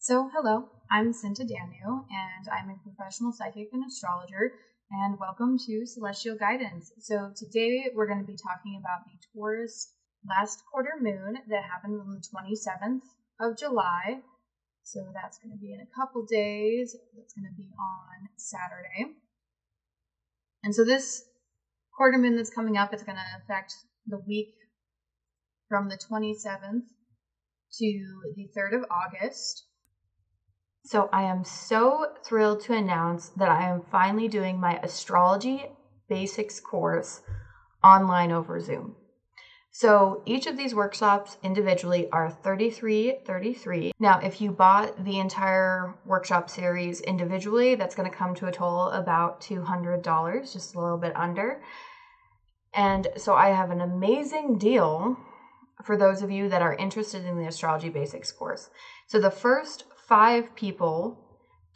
So, hello, I'm Sinta Danu, and I'm a professional psychic and astrologer, and welcome to Celestial Guidance. So, today we're going to be talking about the Taurus Last Quarter Moon that happened on the 27th of July. So, that's going to be in a couple days. That's going to be on Saturday. And so, this quarter moon that's coming up is going to affect the week from the 27th to the 3rd of August. So I am so thrilled to announce that I am finally doing my astrology basics course online over Zoom. So each of these workshops individually are $33.33. Now, if you bought the entire workshop series individually, that's going to come to a total about $200, just a little bit under. And so I have an amazing deal for those of you that are interested in the astrology basics course. So the first 5 people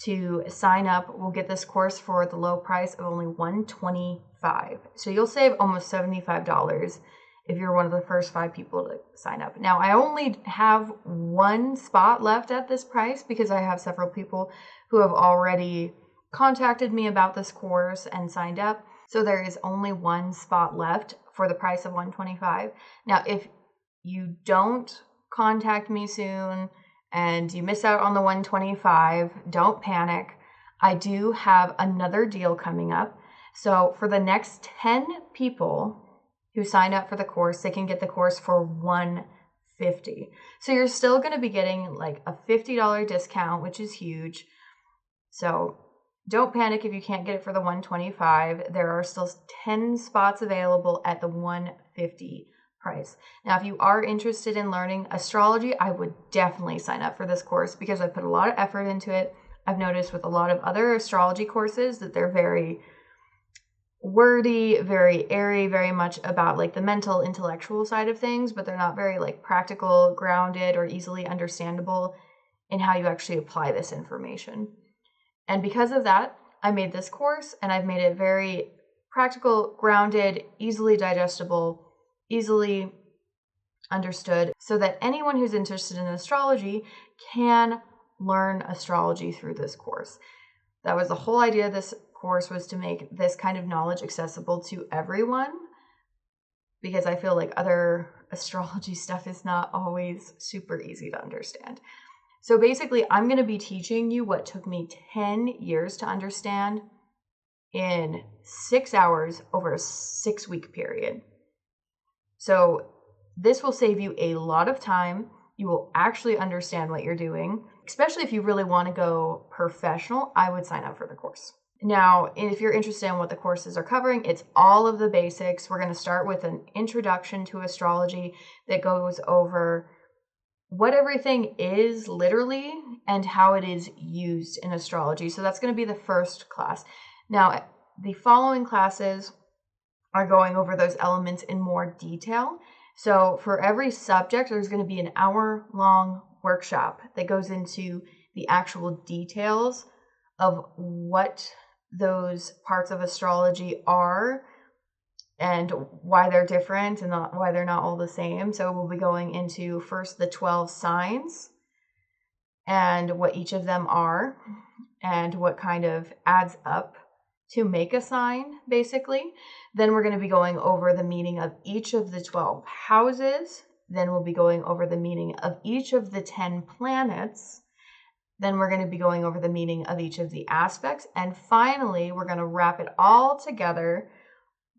to sign up will get this course for the low price of only $125. So you'll save almost $75 if you're one of the first 5 people to sign up. Now, I only have one spot left at this price because I have several people who have already contacted me about this course and signed up. So there is only one spot left for the price of $125. Now, if you don't contact me soon and you miss out on the $125, don't panic. I do have another deal coming up. So for the next 10 people who sign up for the course, they can get the course for $150. So you're still going to be getting like a $50 discount, which is huge. So don't panic if you can't get it for the $125. There are still 10 spots available at the $150 price. Now, if you are interested in learning astrology, I would definitely sign up for this course because I put a lot of effort into it. I've noticed with a lot of other astrology courses that they're very wordy, very airy, very much about like the mental, intellectual side of things, but they're not very like practical, grounded, or easily understandable in how you actually apply this information. And because of that, I made this course and I've made it very practical, grounded, easily digestible, easily understood, so that anyone who's interested in astrology can learn astrology through this course. That was the whole idea of this course, was to make this kind of knowledge accessible to everyone, because I feel like other astrology stuff is not always super easy to understand. So basically, I'm going to be teaching you what took me 10 years to understand in 6 hours over a 6-week period. So this will save you a lot of time. You will actually understand what you're doing. Especially if you really want to go professional, I would sign up for the course. Now, if you're interested in what the courses are covering, it's all of the basics. We're going to start with an introduction to astrology that goes over what everything is literally and how it is used in astrology. So that's going to be the first class. Now, the following classes are going over those elements in more detail. So for every subject, there's going to be an hour-long workshop that goes into the actual details of what those parts of astrology are and why they're different and why they're not all the same. So we'll be going into first the 12 signs and what each of them are and what kind of adds up to make a sign, basically. Then we're going to be going over the meaning of each of the 12 houses. Then we'll be going over the meaning of each of the 10 planets. Then we're going to be going over the meaning of each of the aspects. And finally, we're going to wrap it all together,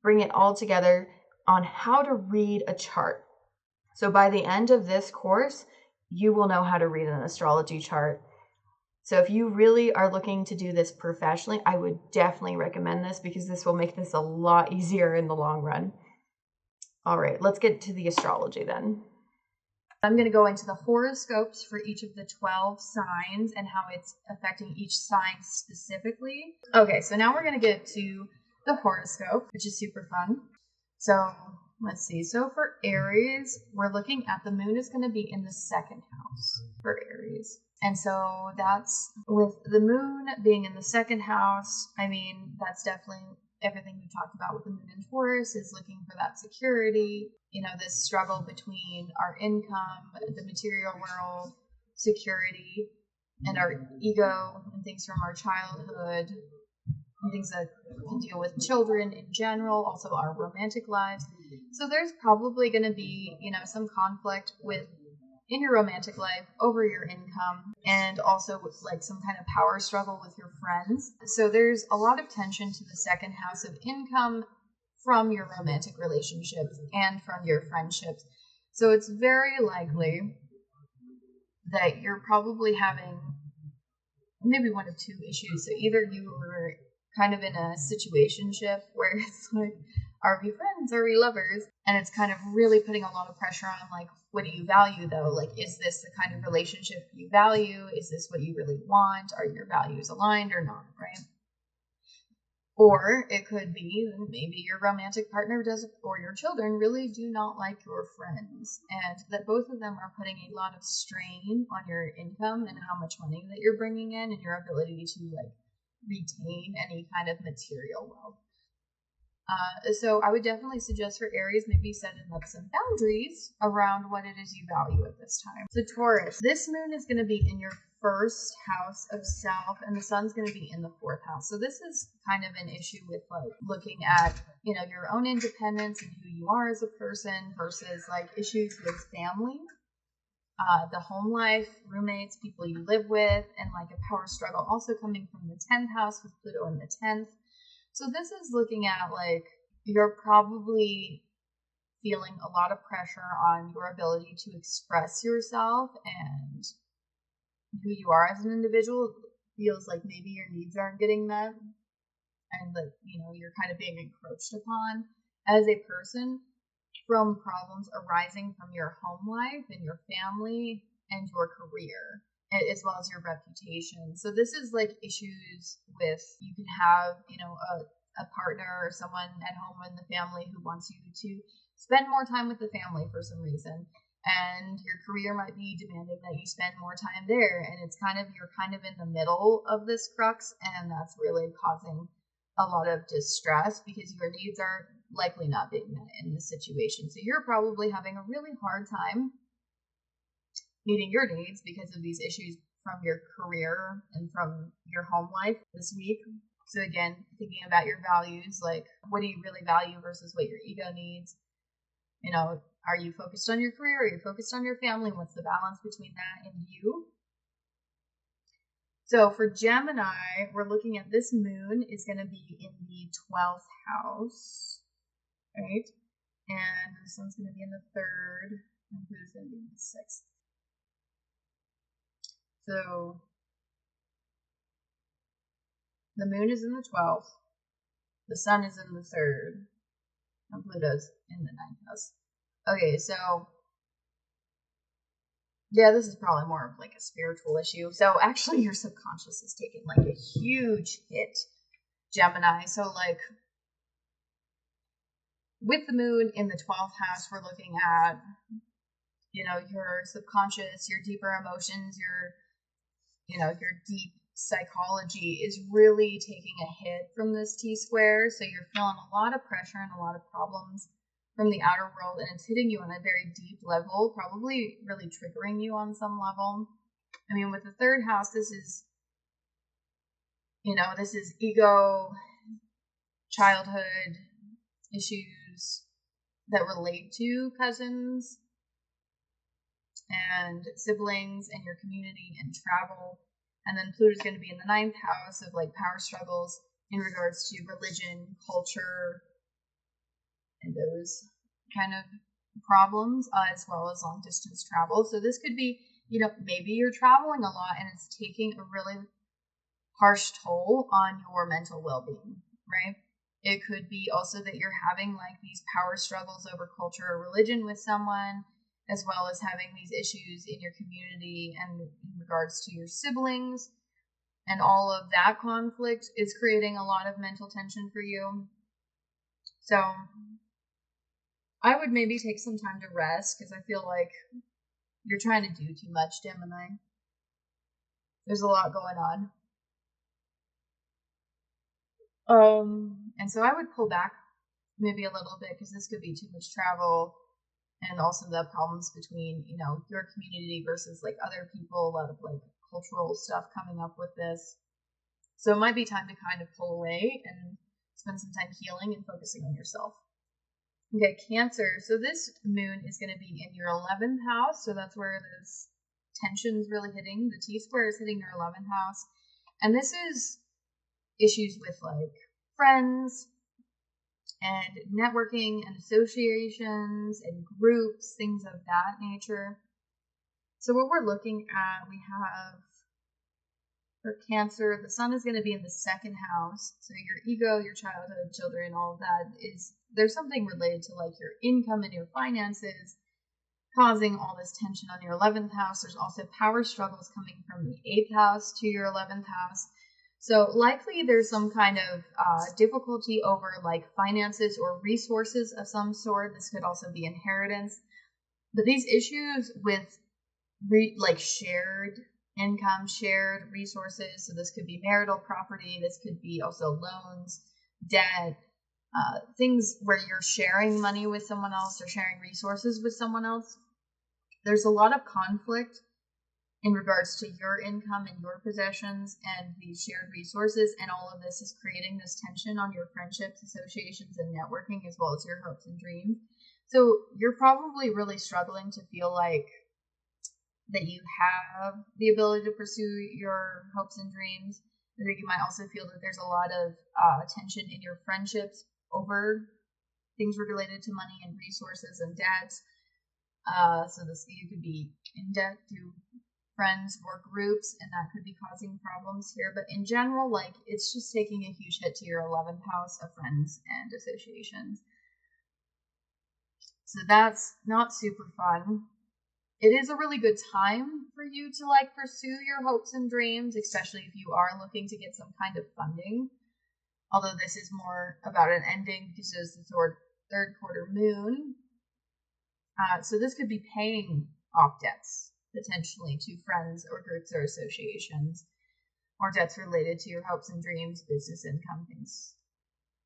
bring it all together on how to read a chart. So by the end of this course, you will know how to read an astrology chart. So if you really are looking to do this professionally, I would definitely recommend this because this will make this a lot easier in the long run. All right, let's get to the astrology then. I'm going to go into the horoscopes for each of the 12 signs and how it's affecting each sign specifically. Okay, so now we're going to get to the horoscope, which is super fun. So let's see. So for Aries, we're looking at the moon is going to be in the 2nd house for Aries. And so that's with the moon being in the 2nd house. I mean, that's definitely everything we talked about with the moon in Taurus is looking for that security, this struggle between our income, the material world, security, and our ego and things from our childhood and things that can deal with children in general, also our romantic lives. So there's probably going to be, some conflict in your romantic life over your income, and also with like some kind of power struggle with your friends. So there's a lot of tension to the second house of income from your romantic relationships and from your friendships. So it's very likely that you're probably having maybe one of two issues. So either you were kind of in a situationship where it's like, are we friends? Are we lovers? And it's kind of really putting a lot of pressure on, like, what do you value though? Like, is this the kind of relationship you value? Is this what you really want? Are your values aligned or not, right? Or it could be maybe your romantic partner doesn't, or your children really do not like your friends, and that both of them are putting a lot of strain on your income and how much money that you're bringing in and your ability to like retain any kind of material wealth. So I would definitely suggest for Aries maybe setting up some boundaries around what it is you value at this time. So Taurus, this moon is going to be in your first house of self, and the sun's going to be in the fourth house. So this is kind of an issue with like looking at, your own independence and who you are as a person versus like issues with family, the home life, roommates, people you live with, and like a power struggle also coming from the 10th house with Pluto in the 10th. So this is looking at like you're probably feeling a lot of pressure on your ability to express yourself and who you are as an individual. Feels like maybe your needs aren't getting met, and that you're kind of being encroached upon as a person from problems arising from your home life and your family and your career, as well as your reputation. So this is like issues with, you can have, a partner or someone at home in the family who wants you to spend more time with the family for some reason. And your career might be demanding that you spend more time there. And you're kind of in the middle of this crux. And that's really causing a lot of distress because your needs are likely not being met in this situation. So you're probably having a really hard time meeting your needs because of these issues from your career and from your home life this week. So again, thinking about your values, like what do you really value versus what your ego needs? Are you focused on your career? Are you focused on your family? What's the balance between that and you? So for Gemini, we're looking at this moon is going to be in the 12th house, right? And the sun's going to be in the 3rd, and Pluto's going to be in the 6th. So the moon is in the 12th, the sun is in the 3rd, and Pluto's in the 9th house. Okay, so yeah, this is probably more of like a spiritual issue. So actually your subconscious is taking like a huge hit, Gemini. So like with the moon in the 12th house, we're looking at, your subconscious, your deeper emotions, your deep psychology is really taking a hit from this T-square. So you're feeling a lot of pressure and a lot of problems from the outer world, and it's hitting you on a very deep level, probably really triggering you on some level. I mean, with the 3rd house, this is ego, childhood issues that relate to cousins and siblings and your community and travel. And then Pluto's going to be in the 9th house of like power struggles in regards to religion, culture, and those kind of problems, as well as long distance travel. So this could be, maybe you're traveling a lot and it's taking a really harsh toll on your mental well-being, right? It could be also that you're having like these power struggles over culture or religion with someone, as well as having these issues in your community and in regards to your siblings. And all of that conflict is creating a lot of mental tension for you. So I would maybe take some time to rest because I feel like you're trying to do too much, Gemini. There's a lot going on. And so I would pull back maybe a little bit because this could be too much travel, and also the problems between, your community versus like other people, a lot of like cultural stuff coming up with this. So it might be time to kind of pull away and spend some time healing and focusing on yourself. Okay, Cancer. So this moon is going to be in your 11th house. So that's where this tension is really hitting. The T-square is hitting your 11th house. And this is issues with like friends and networking and associations and groups, things of that nature. So what we're looking at, we have for Cancer, the sun is going to be in the 2nd house. So your ego, your childhood, children, all of that is, there's something related to like your income and your finances causing all this tension on your 11th house. There's also power struggles coming from the 8th house to your 11th house. So likely there's some kind of difficulty over like finances or resources of some sort. This could also be inheritance. But these issues with like shared income, shared resources. So this could be marital property. This could be also loans, debt, things where you're sharing money with someone else or sharing resources with someone else. There's a lot of conflict in regards to your income and your possessions and these shared resources. And all of this is creating this tension on your friendships, associations, and networking, as well as your hopes and dreams. So you're probably really struggling to feel like that you have the ability to pursue your hopes and dreams. I think you might also feel that there's a lot of tension in your friendships over things related to money and resources and debts. So this, you could be in debt to friends or groups, and that could be causing problems here. But in general, like, it's just taking a huge hit to your 11th house of friends and associations. So that's not super fun. It is a really good time for you to like pursue your hopes and dreams, especially if you are looking to get some kind of funding. Although this is more about an ending because it's the 3rd quarter moon. So this could be paying off debts, potentially, to friends or groups or associations, or debts related to your hopes and dreams, business income, things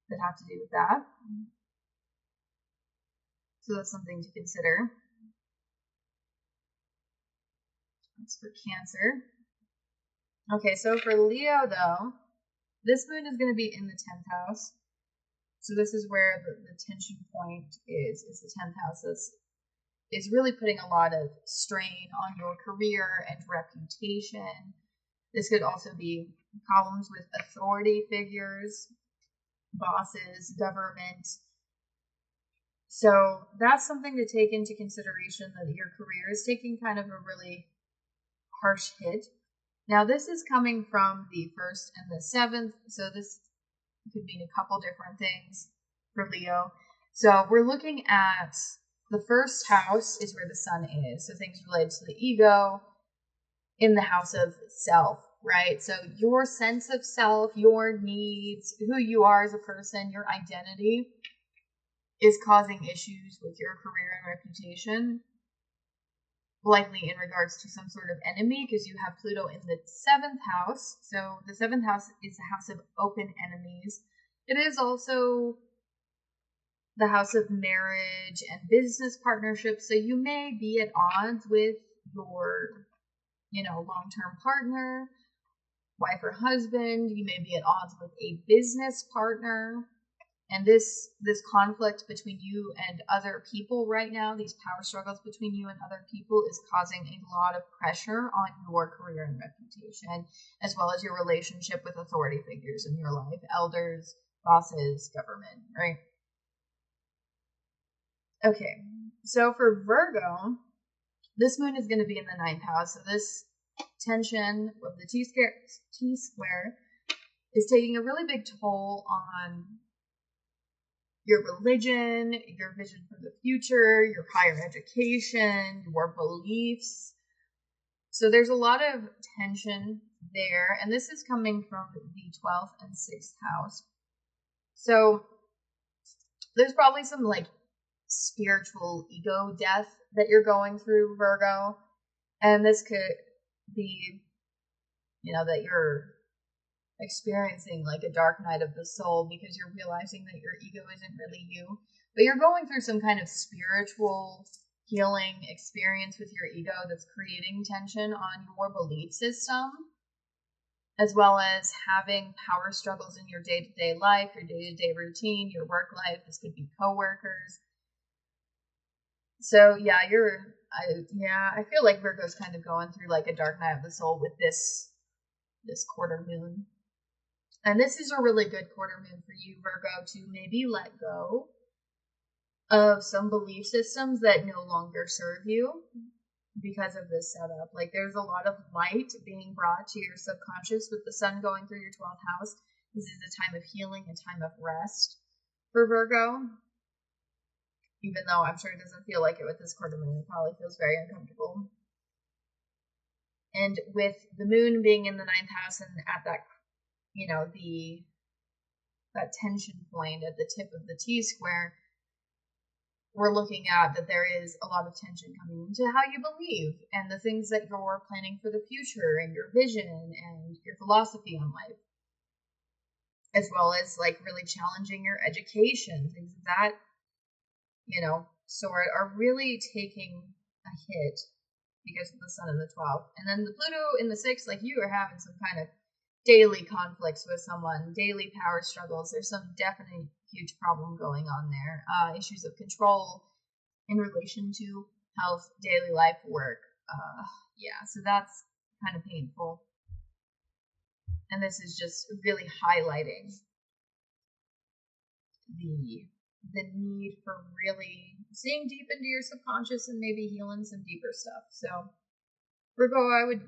that have to do with that. So that's something to consider. That's for Cancer. Okay, so for Leo, though, this moon is going to be in the 10th house. So this is where the tension point is the 10th house. This is really putting a lot of strain on your career and reputation. This could also be problems with authority figures, bosses, government. So that's something to take into consideration, that your career is taking kind of a really harsh hit. Now this is coming from the 1st and the 7th, so this could mean a couple different things for Leo. So we're looking at the 1st house is where the sun is, so things related to the ego in the house of self, right? So your sense of self, your needs, who you are as a person, your identity is causing issues with your career and reputation, likely in regards to some sort of enemy, because you have Pluto in the 7th house. So the 7th house is the house of open enemies. It is also the house of marriage and business partnerships. So you may be at odds with your, long-term partner, wife or husband. You may be at odds with a business partner. And this conflict between you and other people right now, these power struggles between you and other people, is causing a lot of pressure on your career and reputation, as well as your relationship with authority figures in your life, elders, bosses, government, right? Okay, so for Virgo, this moon is going to be in the 9th house. So this tension of the T-square is taking a really big toll on your religion, your vision for the future, your higher education, your beliefs. So there's a lot of tension there, and this is coming from the 12th and 6th house. So there's probably some like spiritual ego death that you're going through, Virgo, and this could be, that you're experiencing like a dark night of the soul because you're realizing that your ego isn't really you, but you're going through some kind of spiritual healing experience with your ego that's creating tension on your belief system, as well as having power struggles in your day-to-day life, your day-to-day routine, your work life. This could be coworkers. So yeah, I feel like Virgo's kind of going through like a dark night of the soul with this quarter moon. And this is a really good quarter moon for you, Virgo, to maybe let go of some belief systems that no longer serve you because of this setup. Like, there's a lot of light being brought to your subconscious with the sun going through your 12th house. This is a time of healing, a time of rest for Virgo. Even though I'm sure it doesn't feel like it with this quarter moon, it probably feels very uncomfortable. And with the moon being in the 9th house and at that, that tension point at the tip of the T-square, we're looking at that there is a lot of tension coming into how you believe and the things that you're planning for the future and your vision and your philosophy on life, as well as like really challenging your education. Things of that, sort are really taking a hit because of the sun in the 12th. And then the Pluto in the 6th, like you are having some kind of daily conflicts with someone, daily power struggles. There's some definite huge problem going on there. Issues of control in relation to health, daily life, work. So that's kind of painful. And this is just really highlighting the need for really seeing deep into your subconscious and maybe healing some deeper stuff. So Virgo, I would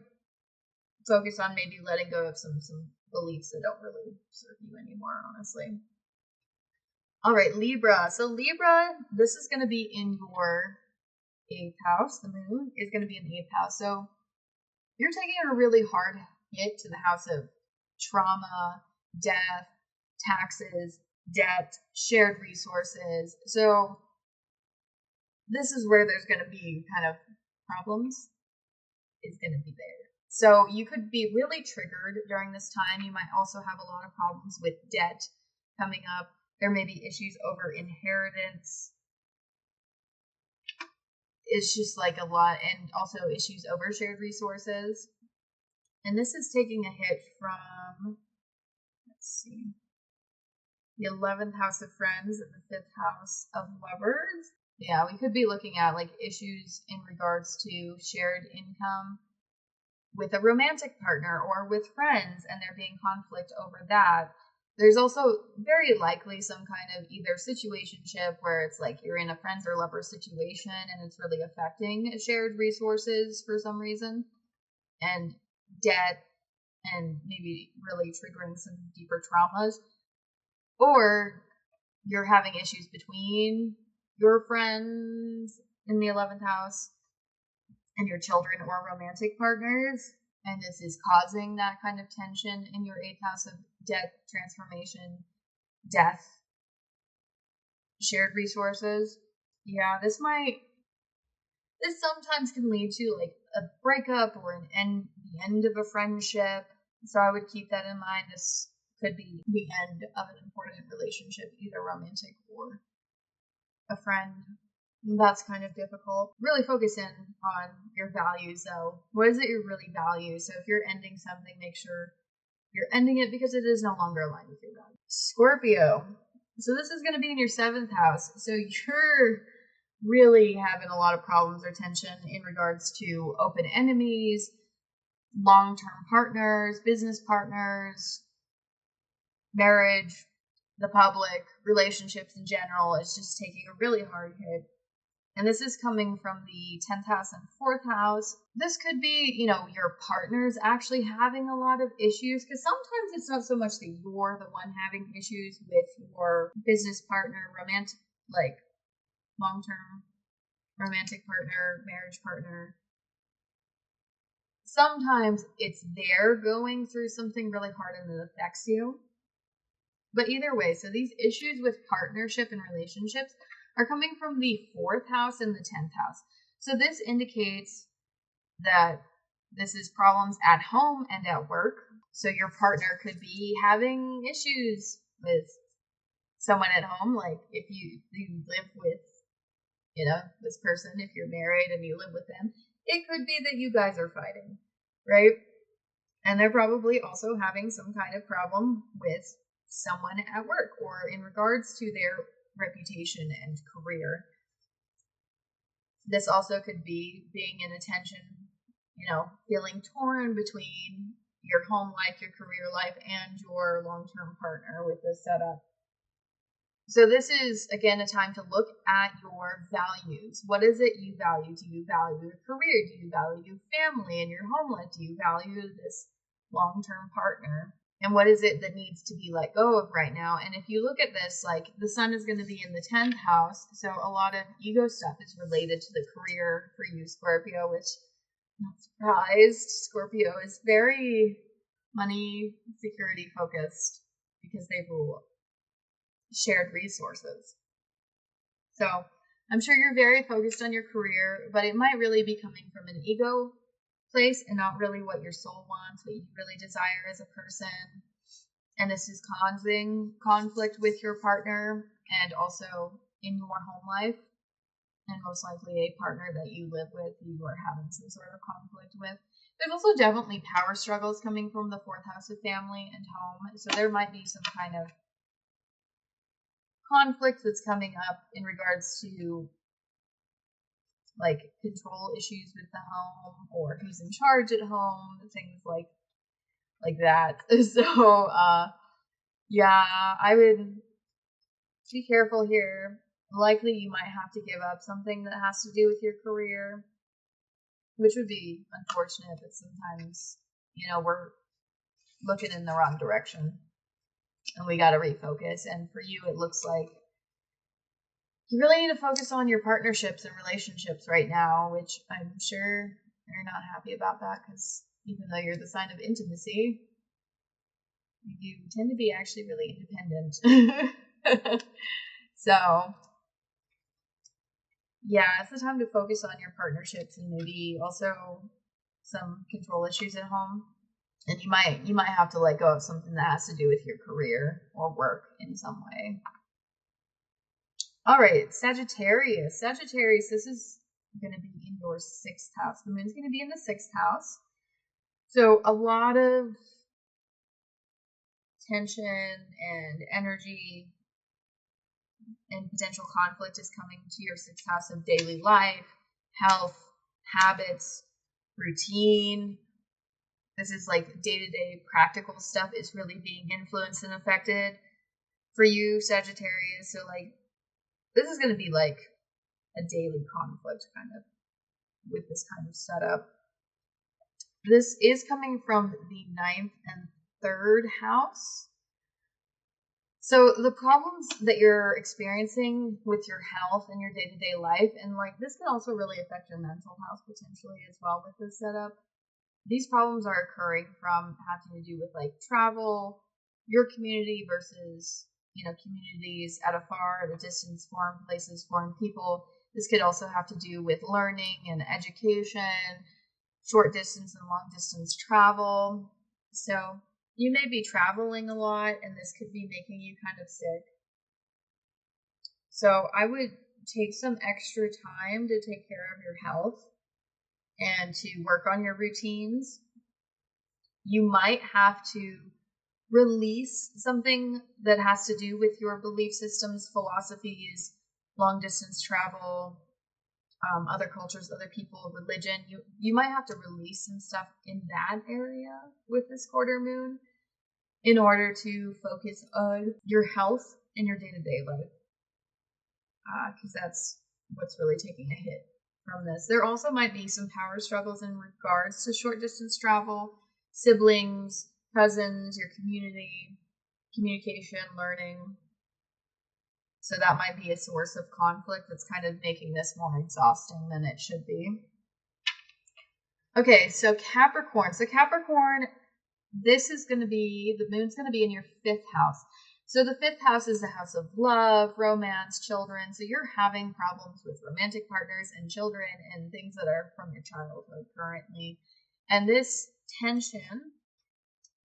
focus on maybe letting go of some beliefs that don't really serve you anymore, honestly. All right, Libra. So Libra, this is going to be in your 8th house. The moon is going to be in the 8th house. So you're taking a really hard hit to the house of trauma, death, taxes, debt, shared resources. So this is where there's going to be kind of problems. Is going to be there. So you could be really triggered during this time. You might also have a lot of problems with debt coming up. There may be issues over inheritance. It's just like a lot, and also issues over shared resources. And this is taking a hit from, the 11th house of friends and the 5th house of lovers. Yeah, we could be looking at like issues in regards to shared income with a romantic partner or with friends, and there being conflict over that. There's also very likely some kind of either situationship where it's like you're in a friends or lover situation and it's really affecting shared resources for some reason, and debt, and maybe really triggering some deeper traumas. Or you're having issues between your friends in the 11th house and your children or romantic partners, and this is causing that kind of tension in your 8th house of death, transformation, death, shared resources. Yeah, this sometimes can lead to like a breakup or the end of a friendship. So I would keep that in mind. This could be the end of an important relationship, either romantic or a friend. That's kind of difficult. Really focus in on your values, though. What is it you really value? So if you're ending something, make sure you're ending it because it is no longer aligned with your values. Scorpio. So this is going to be in your 7th house. So you're really having a lot of problems or tension in regards to open enemies, long-term partners, business partners, marriage, the public, relationships in general. Is just taking a really hard hit. And this is coming from the 10th house and 4th house. This could be, your partner's actually having a lot of issues, because sometimes it's not so much that you're the one having issues with your business partner, romantic, like long-term romantic partner, marriage partner. Sometimes it's they're going through something really hard and it affects you. But either way, so these issues with partnership and relationships are coming from the 4th house and the 10th house. So this indicates that this is problems at home and at work. So your partner could be having issues with someone at home, like if you live with this person, if you're married and you live with them, it could be that you guys are fighting, right? And they're probably also having some kind of problem with someone at work or in regards to their reputation and career. This also could be being in a tension, feeling torn between your home life, your career life, and your long-term partner with this setup. So this is, again, a time to look at your values. What is it you value? Do you value your career? Do you value family and your home life? Do you value this long-term partner? And what is it that needs to be let go of right now? And if you look at this, like the sun is going to be in the 10th house. So a lot of ego stuff is related to the career for you, Scorpio, which, not surprised, Scorpio is very money security focused because they rule shared resources. So I'm sure you're very focused on your career, but it might really be coming from an ego place and not really what your soul wants, what you really desire as a person. And this is causing conflict with your partner and also in your home life, and most likely a partner that you live with you are having some sort of conflict with. There's also definitely power struggles coming from the 4th house of family and home, so there might be some kind of conflict that's coming up in regards to like control issues with the home or who's in charge at home, things like that. So yeah, I would be careful here. Likely you might have to give up something that has to do with your career, which would be unfortunate, but sometimes we're looking in the wrong direction and we got to refocus. And for you, it looks like you really need to focus on your partnerships and relationships right now, which I'm sure you're not happy about that, because even though you're the sign of intimacy, you tend to be actually really independent. So yeah, it's the time to focus on your partnerships and maybe also some control issues at home. And you might have to let go of something that has to do with your career or work in some way. All right, Sagittarius. Sagittarius, this is going to be in your 6th house. The moon's going to be in the 6th house. So a lot of tension and energy and potential conflict is coming to your 6th house of daily life, health, habits, routine. This is like day-to-day practical stuff is really being influenced and affected for you, Sagittarius. So like this is going to be like a daily conflict kind of with this kind of setup. This is coming from the 9th and 3rd house. So the problems that you're experiencing with your health and your day-to-day life, and like this can also really affect your mental health potentially as well with this setup. These problems are occurring from having to do with like travel, your community versus communities at a distance, foreign places, foreign people. This could also have to do with learning and education, short distance and long distance travel. So you may be traveling a lot and this could be making you kind of sick. So I would take some extra time to take care of your health and to work on your routines. You might have to release something that has to do with your belief systems, philosophies, long distance travel, other cultures, other people, religion. You might have to release some stuff in that area with this quarter moon in order to focus on your health and your day-to-day life, because that's what's really taking a hit from this. There also might be some power struggles in regards to short distance travel, siblings, cousins, your community, communication, learning. So that might be a source of conflict that's kind of making this more exhausting than it should be. Okay, so Capricorn. So Capricorn, this is going to be, the moon's going to be in your 5th house. So the 5th house is the house of love, romance, children. So you're having problems with romantic partners and children and things that are from your childhood currently. And this tension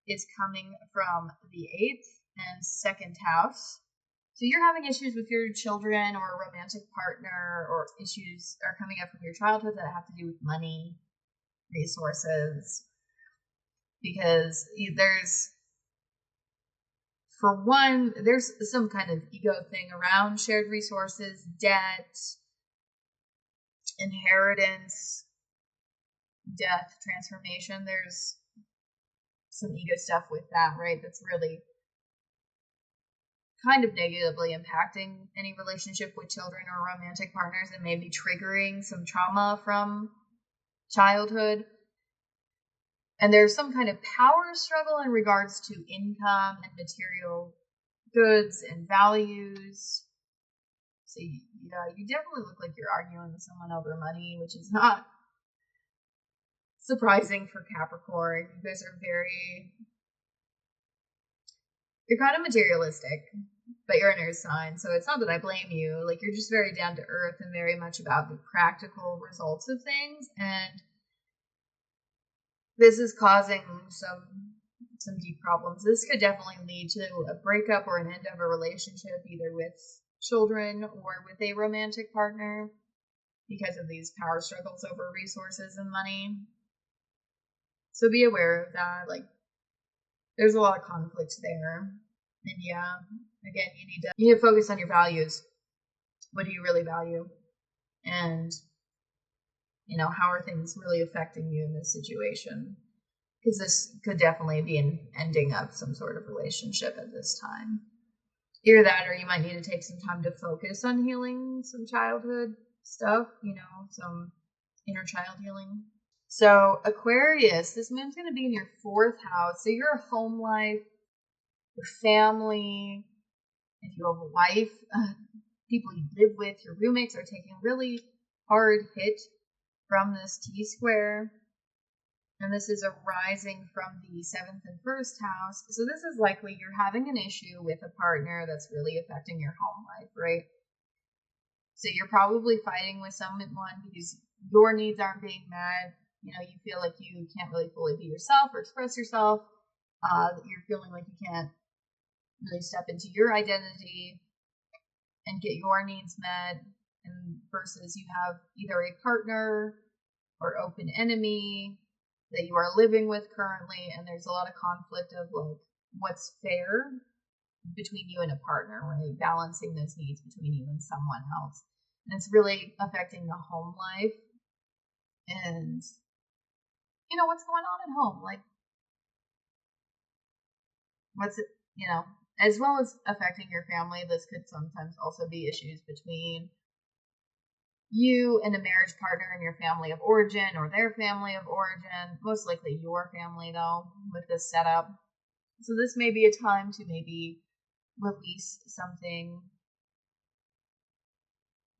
is coming from the 8th and 2nd house. So you're having issues with your children or a romantic partner, or issues are coming up from your childhood that have to do with money, resources, because there's some kind of ego thing around shared resources, debt, inheritance, death, transformation. There's some ego stuff with that, right? That's really kind of negatively impacting any relationship with children or romantic partners, and maybe triggering some trauma from childhood. And there's some kind of power struggle in regards to income and material goods and values. So you definitely look like you're arguing with someone over money, which is not surprising for Capricorn. You guys are you're kind of materialistic, but you're an earth sign, so it's not that I blame you. Like, you're just very down to earth and very much about the practical results of things, and this is causing some deep problems. This could definitely lead to a breakup or an end of a relationship, either with children or with a romantic partner, because of these power struggles over resources and money. So be aware of that. Like, there's a lot of conflict there. And yeah, again, you need to focus on your values. What do you really value? And, how are things really affecting you in this situation? Because this could definitely be an ending of some sort of relationship at this time. Either that, or you might need to take some time to focus on healing some childhood stuff, some inner child healing. So Aquarius, this moon's going to be in your 4th house. So your home life, your family, if you have a wife, people you live with, your roommates are taking a really hard hit from this T-square. And this is arising from the 7th and 1st house. So this is likely you're having an issue with a partner that's really affecting your home life, right? So you're probably fighting with someone because your needs aren't being met. You feel like you can't really fully be yourself or express yourself. You're feeling like you can't really step into your identity and get your needs met. And versus you have either a partner or open enemy that you are living with currently, and there's a lot of conflict of like what's fair between you and a partner, right? Balancing those needs between you and someone else. And it's really affecting the home life and what's going on at home, like what's it, as well as affecting your family. This could sometimes also be issues between you and a marriage partner and your family of origin, or their family of origin, most likely your family though, with this setup. So this may be a time to maybe release something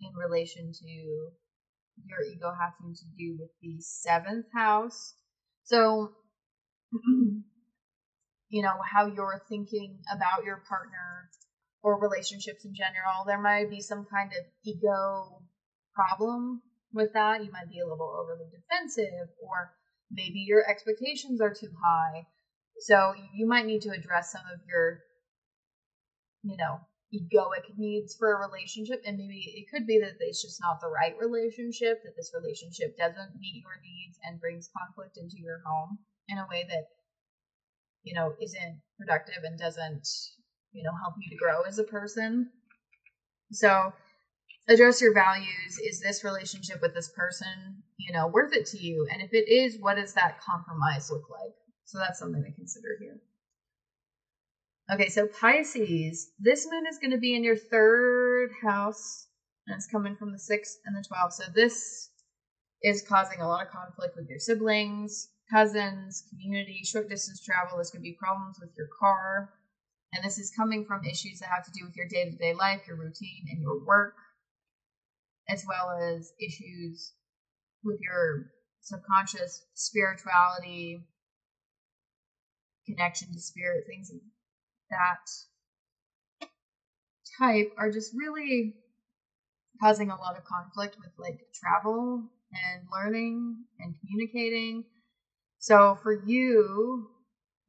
in relation to your ego having to do with the 7th house. So, how you're thinking about your partner or relationships in general, there might be some kind of ego problem with that. You might be a little overly defensive, or maybe your expectations are too high. So you might need to address some of your, egoic needs for a relationship. And maybe it could be that it's just not the right relationship, that this relationship doesn't meet your needs and brings conflict into your home in a way that, isn't productive and doesn't, help you to grow as a person. So address your values. Is this relationship with this person, worth it to you? And if it is, what does that compromise look like? So that's something to consider here. Okay, so Pisces, this moon is going to be in your 3rd house, and it's coming from the 6th and the 12th. So this is causing a lot of conflict with your siblings, cousins, community, short distance travel. There's going to be problems with your car. And this is coming from issues that have to do with your day-to-day life, your routine, and your work, as well as issues with your subconscious spirituality, connection to spirit, things of that type are just really causing a lot of conflict with like travel and learning and communicating. So for you,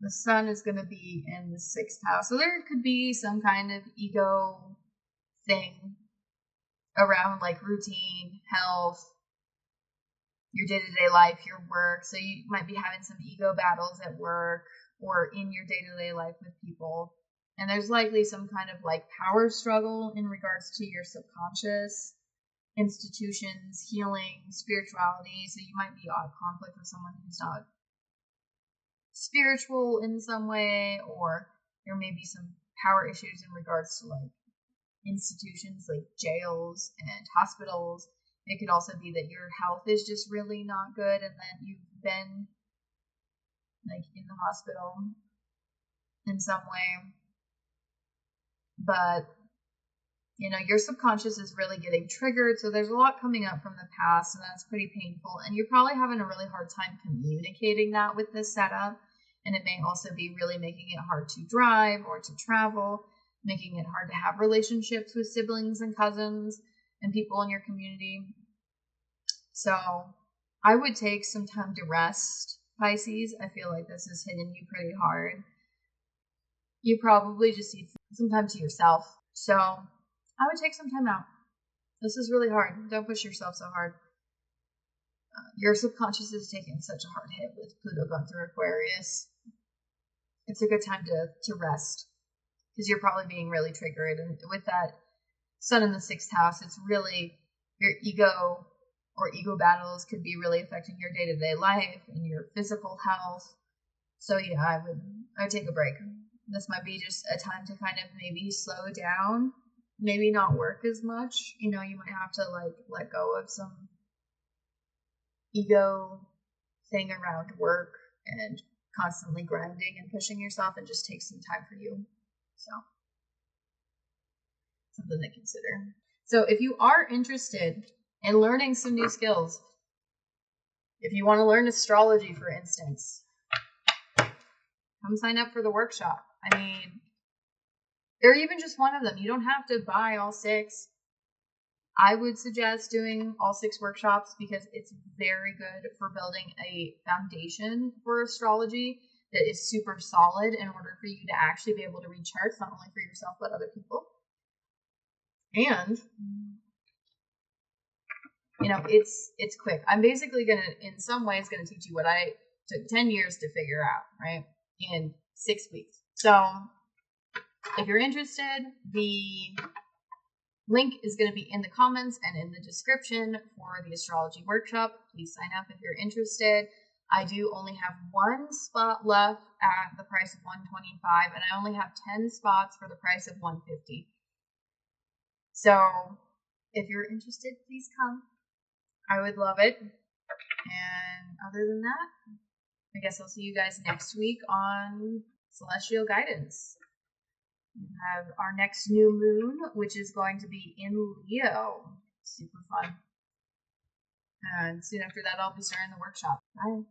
the sun is going to be in the 6th house. So there could be some kind of ego thing around like routine, health, your day-to-day life, your work. So you might be having some ego battles at work or in your day-to-day life with people. And there's likely some kind of like power struggle in regards to your subconscious, institutions, healing, spirituality. So you might be at conflict with someone who's not spiritual in some way, or there may be some power issues in regards to like institutions like jails and hospitals. It could also be that your health is just really not good and that you've been like in the hospital in some way. But you know, your subconscious is really getting triggered, so there's a lot coming up from the past, and that's pretty painful. And you're probably having a really hard time communicating that with this setup, and it may also be really making it hard to drive or to travel, making it hard to have relationships with siblings and cousins and people in your community. So I would take some time to rest, Pisces. I feel like this is hitting you pretty hard. You probably just need some time to yourself. So I would take some time out. This is really hard. Don't push yourself so hard. Your subconscious is taking such a hard hit with Pluto going through Aquarius. It's a good time to rest because you're probably being really triggered. And with that Sun in the 6th house, it's really your ego or ego battles could be really affecting your day-to-day life and your physical health. So yeah, I would take a break. This might be just a time to kind of maybe slow down, maybe not work as much. You know, you might have to like let go of some ego thing around work and constantly grinding and pushing yourself, and just take some time for you. So something to consider. So if you are interested in learning some new skills, if you want to learn astrology, for instance, come sign up for the workshop. I mean, or even just one of them. You don't have to buy all 6. I would suggest doing all 6 workshops because it's very good for building a foundation for astrology that is super solid in order for you to actually be able to read charts, not only for yourself, but other people. And, you know, it's quick. I'm basically going to, in some ways, going to teach you what I took 10 years to figure out, right, in 6 weeks. So if you're interested, the link is going to be in the comments and in the description for the astrology workshop. Please sign up if you're interested. I do only have 1 spot left at the price of $125, and I only have 10 spots for the price of $150. So if you're interested, please come. I would love it. And other than that, I guess I'll see you guys next week on Celestial Guidance. We have our next new moon, which is going to be in Leo. Super fun. And soon after that, I'll be starting the workshop. Bye.